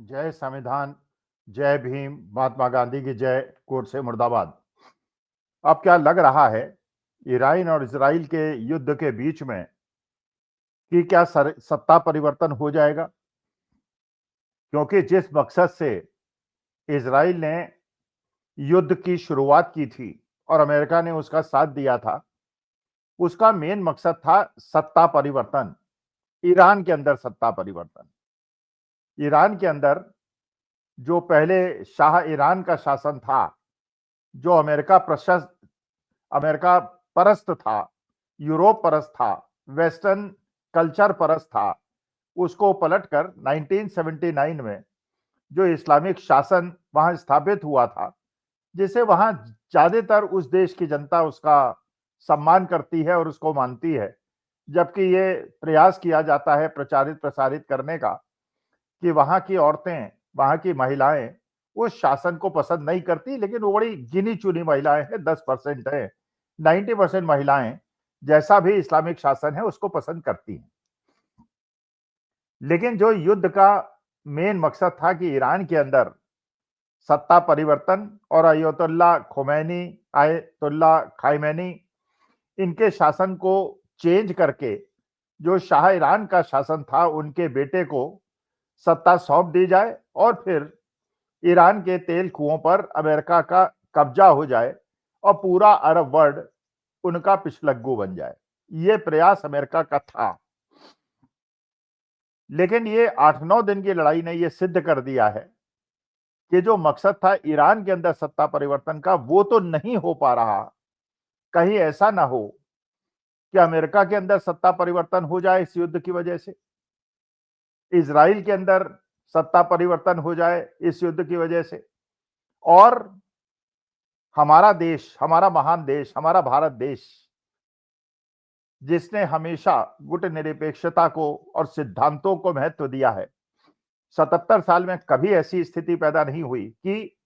जय संविधान, जय भीम, महात्मा गांधी की जय, कोर्ट से मुर्दाबाद। अब क्या लग रहा है ईरान और इजराइल के युद्ध के बीच में कि क्या सत्ता परिवर्तन हो जाएगा? क्योंकि जिस मकसद से इजराइल ने युद्ध की शुरुआत की थी और अमेरिका ने उसका साथ दिया था, उसका मेन मकसद था सत्ता परिवर्तन। ईरान के अंदर सत्ता परिवर्तन। ईरान के अंदर जो पहले शाह ईरान का शासन था, जो अमेरिका परस्त था, यूरोप परस्त था, वेस्टर्न कल्चर परस्त था, उसको पलटकर 1979 में जो इस्लामिक शासन वहां स्थापित हुआ था, जिसे वहां ज्यादातर उस देश की जनता उसका सम्मान करती है और उसको मानती है, जबकि ये प्रयास किया जाता है प्रचारित प्रसारित करने का कि वहां की औरतें, वहां की महिलाएं उस शासन को पसंद नहीं करती, लेकिन वो बड़ी गिनी चुनी महिलाएं हैं, 10% है। 90% महिलाएं जैसा भी इस्लामिक शासन है उसको पसंद करती हैं। लेकिन जो युद्ध का मेन मकसद था कि ईरान के अंदर सत्ता परिवर्तन और आयतुल्ला खामेनी इनके शासन को चेंज करके जो शाह ईरान का शासन था उनके बेटे को सत्ता सौंप दी जाए और फिर ईरान के तेल कुओं पर अमेरिका का कब्जा हो जाए और पूरा अरब वर्ल्ड उनका पिछलग्गू बन जाए। ये प्रयास अमेरिका का था। लेकिन ये 8-9 दिन की लड़ाई ने ये सिद्ध कर दिया है कि जो मकसद था ईरान के अंदर सत्ता परिवर्तन का, वो तो नहीं हो पा रहा। कहीं ऐसा ना हो कि अमेरिका के अंदर सत्ता परिवर्तन हो जाए इस युद्ध की वजह से, इजराइल के अंदर सत्ता परिवर्तन हो जाए इस युद्ध की वजह से, और हमारा देश, हमारा महान देश, हमारा भारत देश, जिसने हमेशा गुटनिरपेक्षता को और सिद्धांतों को महत्व दिया है, 77 साल में कभी ऐसी स्थिति पैदा नहीं हुई कि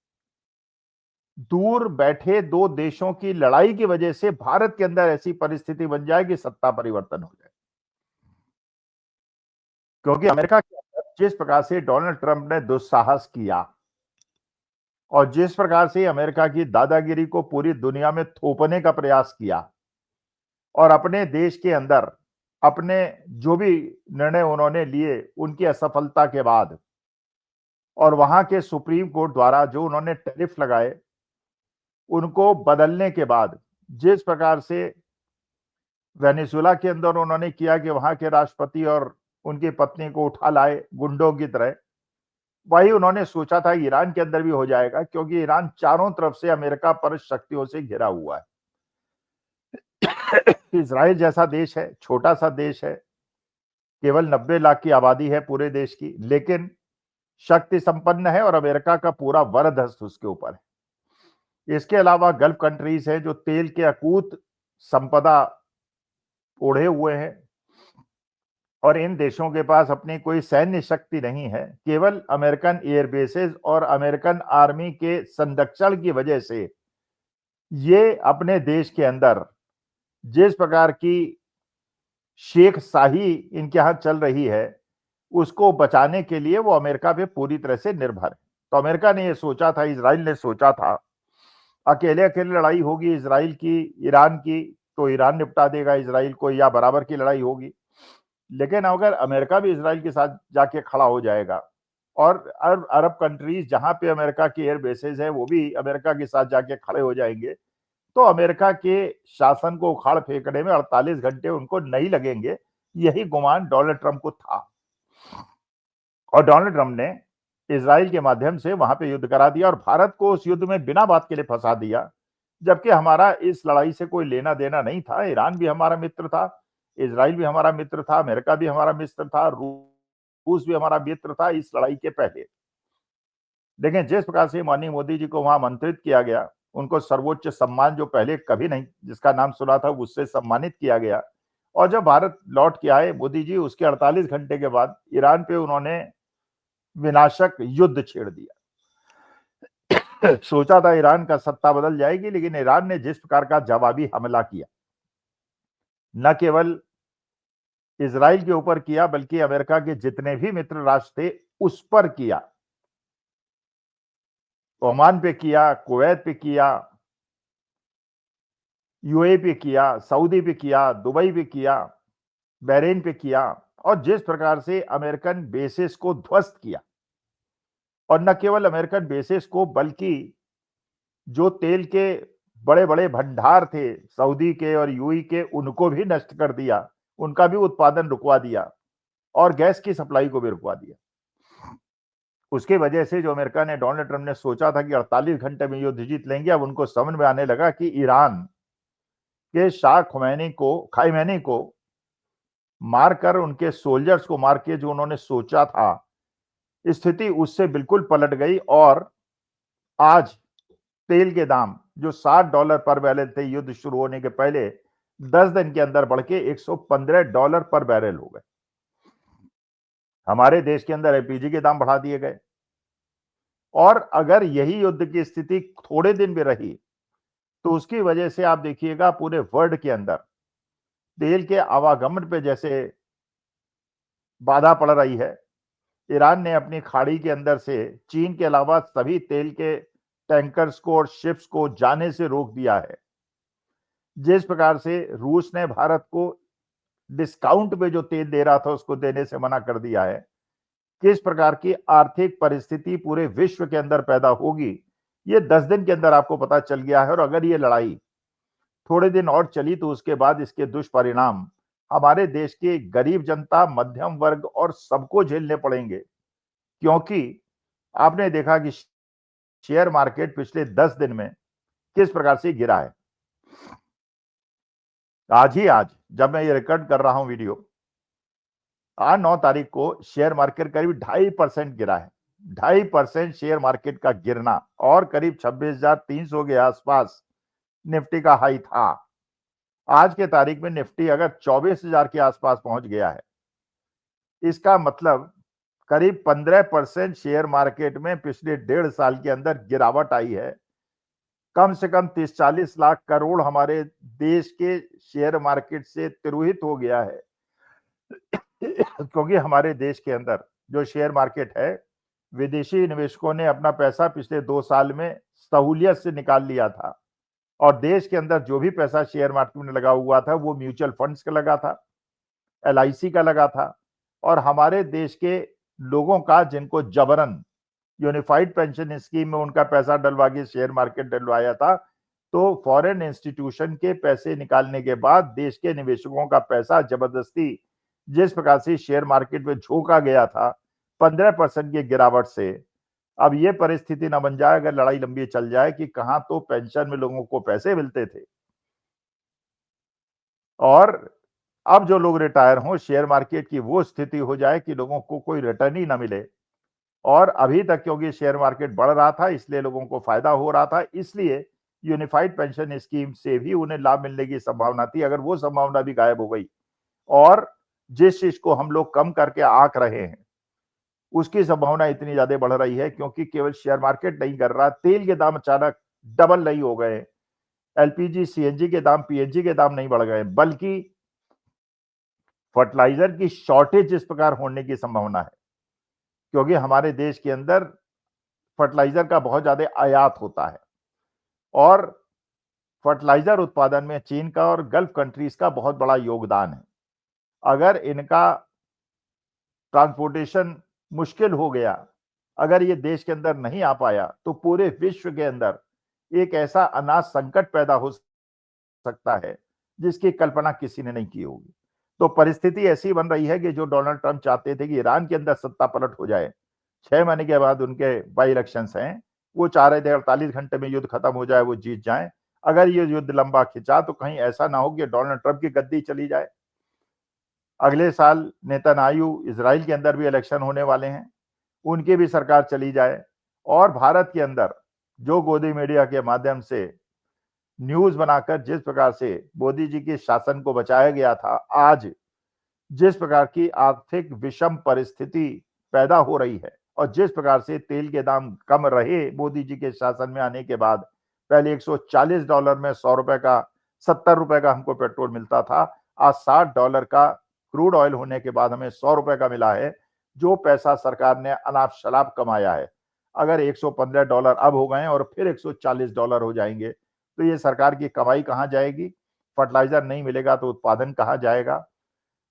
दूर बैठे दो देशों की लड़ाई की वजह से भारत के अंदर ऐसी परिस्थिति बन जाए कि सत्ता परिवर्तन हो जाए। क्योंकि अमेरिका के अंदर जिस प्रकार से डोनाल्ड ट्रंप ने दुस्साहस किया और जिस प्रकार से अमेरिका की दादागिरी को पूरी दुनिया में थोपने का प्रयास किया और अपने देश के अंदर अपने जो भी निर्णय उन्होंने लिए उनकी असफलता के बाद, और वहां के सुप्रीम कोर्ट द्वारा जो उन्होंने टैरिफ लगाए उनको बदलने के बाद, जिस प्रकार से वेनेजुएला के अंदर उन्होंने किया कि वहां के राष्ट्रपति और उनकी पत्नी को उठा लाए गुंडों की तरह, वही उन्होंने सोचा था ईरान के अंदर भी हो जाएगा, क्योंकि ईरान चारों तरफ से अमेरिका पर शक्तियों से घिरा हुआ है। इजराइल जैसा देश है, छोटा सा देश है, केवल 90 लाख की आबादी है पूरे देश की, लेकिन शक्ति संपन्न है और अमेरिका का पूरा वरदहस्त उसके ऊपर है। इसके अलावा गल्फ कंट्रीज है जो तेल के अकूत संपदा ओढ़े हुए हैं, और इन देशों के पास अपनी कोई सैन्य शक्ति नहीं है। केवल अमेरिकन एयरबेसेस और अमेरिकन आर्मी के संरक्षण की वजह से ये अपने देश के अंदर जिस प्रकार की शेख शाही इनके यहां चल रही है उसको बचाने के लिए वो अमेरिका पे पूरी तरह से निर्भर है। तो अमेरिका ने ये सोचा था, इजराइल ने सोचा था, अकेले अकेले लड़ाई होगी इजराइल की ईरान की तो ईरान निपटा देगा इजराइल को, या बराबर की लड़ाई होगी। लेकिन अगर अमेरिका भी इजराइल के साथ जाके खड़ा हो जाएगा और अरब कंट्रीज जहां पे अमेरिका की एयर बेसेस है वो भी अमेरिका के साथ जाके खड़े हो जाएंगे, तो अमेरिका के शासन को उखाड़ फेंकने में 48 घंटे उनको नहीं लगेंगे। यही गुमान डोनाल्ड ट्रंप को था, और डोनाल्ड ट्रंप ने इजराइल के माध्यम से वहां पे युद्ध करा दिया और भारत को उस युद्ध में बिना बात के लिए फंसा दिया, जबकि हमारा इस लड़ाई से कोई लेना देना नहीं था। ईरान भी हमारा मित्र था, इजराइल भी हमारा मित्र था, अमेरिका भी हमारा मित्र था, रूस भी हमारा मित्र था इस लड़ाई के पहले। लेकिन जिस प्रकार से माननीय मोदी जी को वहां आमंत्रित किया गया, उनको सर्वोच्च सम्मान जो पहले कभी नहीं जिसका नाम सुना था उससे सम्मानित किया गया, और जब भारत लौट के आए मोदी जी, उसके 48 घंटे के बाद ईरान पे उन्होंने विनाशक युद्ध छेड़ दिया। सोचा था ईरान का सत्ता बदल जाएगी, लेकिन ईरान ने जिस प्रकार का जवाबी हमला किया, न केवल इजराइल के ऊपर किया बल्कि अमेरिका के जितने भी मित्र राष्ट्र थे उस पर किया, ओमान पे किया, कुवैत पे किया, यूएई पे किया, सऊदी पे किया, दुबई पे किया, बहरीन पे किया, और जिस प्रकार से अमेरिकन बेसिस को ध्वस्त किया, और न केवल अमेरिकन बेसिस को बल्कि जो तेल के बड़े-बड़े भंडार थे सऊदी के और यूएई के, उनको भी नष्ट कर दिया, उनका भी उत्पादन रुकवा दिया और गैस की सप्लाई को भी रुकवा दिया। उसकी वजह से जो अमेरिका ने, डोनाल्ड ट्रंप ने सोचा था कि 48 घंटे में युद्ध जीत लेंगे, अब उनको समझ में आने लगा कि ईरान के शाह खामेनी को मारकर, उनके सोल्जर्स को मार के जो उन्होंने सोचा था, स्थिति उससे बिल्कुल पलट गई। और आज तेल के दाम जो $60 पर बैरल थे युद्ध शुरू होने के पहले, 10 दिन के अंदर बढ़ के $115 पर बैरल हो गए। हमारे देश के अंदर एलपीजी के दाम बढ़ा दिए गए, और अगर यही युद्ध की स्थिति थोड़े दिन भी रही तो उसकी वजह से आप देखिएगा पूरे वर्ल्ड के अंदर तेल के आवागमन पे जैसे बाधा पड़ रही है। ईरान ने अपनी खाड़ी के अंदर से चीन के अलावा सभी तेल के टैंकर्स को और शिप्स को जाने से रोक दिया है। जिस प्रकार से रूस ने भारत को डिस्काउंट पे जो तेल दे रहा था उसको देने से मना कर दिया है, किस प्रकार की आर्थिक परिस्थिति पूरे विश्व के अंदर पैदा होगी, ये 10 दिन के अंदर आपको पता चल गया है। और अगर ये लड़ाई थोड़े दिन और चली तो उसके बाद इसके दुष्परिणाम हमारे देश की गरीब जनता, मध्यम वर्ग और सबको झेलने पड़ेंगे। क्योंकि आपने देखा कि शेयर मार्केट पिछले 10 दिन में किस प्रकार से गिरा है। आज जब मैं ये रिकॉर्ड कर रहा हूं वीडियो, आज 9 तारीख को शेयर मार्केट करीब 2.5% गिरा है। 2.5% शेयर मार्केट का गिरना, और करीब 26,300 के आसपास निफ्टी का हाई था। आज के तारीख में निफ्टी अगर 24,000 के आसपास पहुंच गया है, इसका मतलब करीब 15% शेयर मार्केट में पिछले 1.5 साल के अंदर गिरावट आई है। कम से कम 30-40 लाख करोड़ हमारे देश के शेयर मार्केट से तिरोहित हो गया है। क्योंकि हमारे देश के अंदर जो शेयर मार्केट है, विदेशी निवेशकों ने अपना पैसा पिछले 2 साल में सहूलियत से निकाल लिया था, और देश के अंदर जो भी पैसा शेयर मार्केट में लगा हुआ था वो म्यूचुअल फंड्स का लगा था, एलआईसी का लगा था, और हमारे देश के लोगों का, जिनको जबरन यूनिफाइड पेंशन स्कीम में उनका पैसा डलवा के शेयर मार्केट डलवाया था, तो फॉरेन इंस्टीट्यूशन के पैसे निकालने के बाद देश के निवेशकों का पैसा जबरदस्ती जिस प्रकार से शेयर मार्केट में झोंका गया था 15% की गिरावट से, अब ये परिस्थिति ना बन जाए अगर लड़ाई लंबी चल जाए कि कहां तो पेंशन में लोगों को पैसे मिलते थे, और अब जो लोग रिटायर हों, शेयर मार्केट की वो स्थिति हो जाए कि लोगों को कोई रिटर्न ही ना मिले। और अभी तक क्योंकि शेयर मार्केट बढ़ रहा था इसलिए लोगों को फायदा हो रहा था, इसलिए यूनिफाइड पेंशन स्कीम से भी उन्हें लाभ मिलने की संभावना थी। अगर वो संभावना भी गायब हो गई, और जिस चीज को हम लोग कम करके आंक रहे हैं उसकी संभावना इतनी ज्यादा बढ़ रही है, क्योंकि केवल शेयर मार्केट नहीं कर रहा, तेल के दाम अचानक डबल नहीं हो गए, एलपीजी सीएनजी के दाम, पीएनजी के दाम नहीं बढ़ गए, बल्कि फर्टिलाइजर की शॉर्टेज इस प्रकार होने की संभावना है, क्योंकि हमारे देश के अंदर फर्टिलाइजर का बहुत ज्यादा आयात होता है, और फर्टिलाइजर उत्पादन में चीन का और गल्फ कंट्रीज का बहुत बड़ा योगदान है। अगर इनका ट्रांसपोर्टेशन मुश्किल हो गया, अगर ये देश के अंदर नहीं आ पाया, तो पूरे विश्व के अंदर एक ऐसा अनाज संकट पैदा हो सकता है जिसकी कल्पना किसी ने नहीं की होगी। तो परिस्थिति ऐसी बन रही है कि जो डोनाल्ड ट्रंप चाहते थे कि ईरान के अंदर सत्ता पलट हो जाए, 6 महीने के बाद उनके बाई इलेक्शंस हैं, वो चाह रहे थे 48 घंटे में युद्ध खत्म हो जाए, वो जीत जाए। अगर ये युद्ध लंबा खिंचा तो कहीं ऐसा ना हो कि डोनाल्ड ट्रंप की गद्दी चली जाए। अगले साल नेतन्याहू, इजराइल के अंदर भी इलेक्शन होने वाले हैं, उनकी भी सरकार चली जाए, और भारत के अंदर जो गोदी मीडिया के माध्यम से न्यूज बनाकर जिस प्रकार से मोदी जी के शासन को बचाया गया था, आज जिस प्रकार की आर्थिक विषम परिस्थिति पैदा हो रही है, और जिस प्रकार से तेल के दाम कम रहे मोदी जी के शासन में आने के बाद, पहले $140 में 100 रुपए का, 70 रुपए का हमको पेट्रोल मिलता था, आज $60 का क्रूड ऑयल होने के बाद हमें 100 रुपए का मिला है। जो पैसा सरकार ने अनाप शराब कमाया है, अगर $115 अब हो गए और फिर $140 हो जाएंगे तो ये सरकार की कमाई कहाँ जाएगी? फर्टिलाइजर नहीं मिलेगा तो उत्पादन कहाँ जाएगा?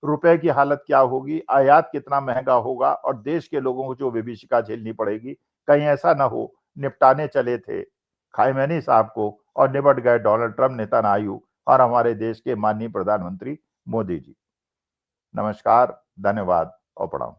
रुपए की हालत क्या होगी? आयात कितना महंगा होगा और देश के लोगों को जो विभीषिका झेलनी पड़ेगी। कहीं ऐसा ना हो निपटाने चले थे खामेनी साहब को और निपट गए डोनाल्ड ट्रंप, नेतन्याहू और हमारे देश के माननीय प्रधानमंत्री मोदी जी। नमस्कार, धन्यवाद और प्रणाम।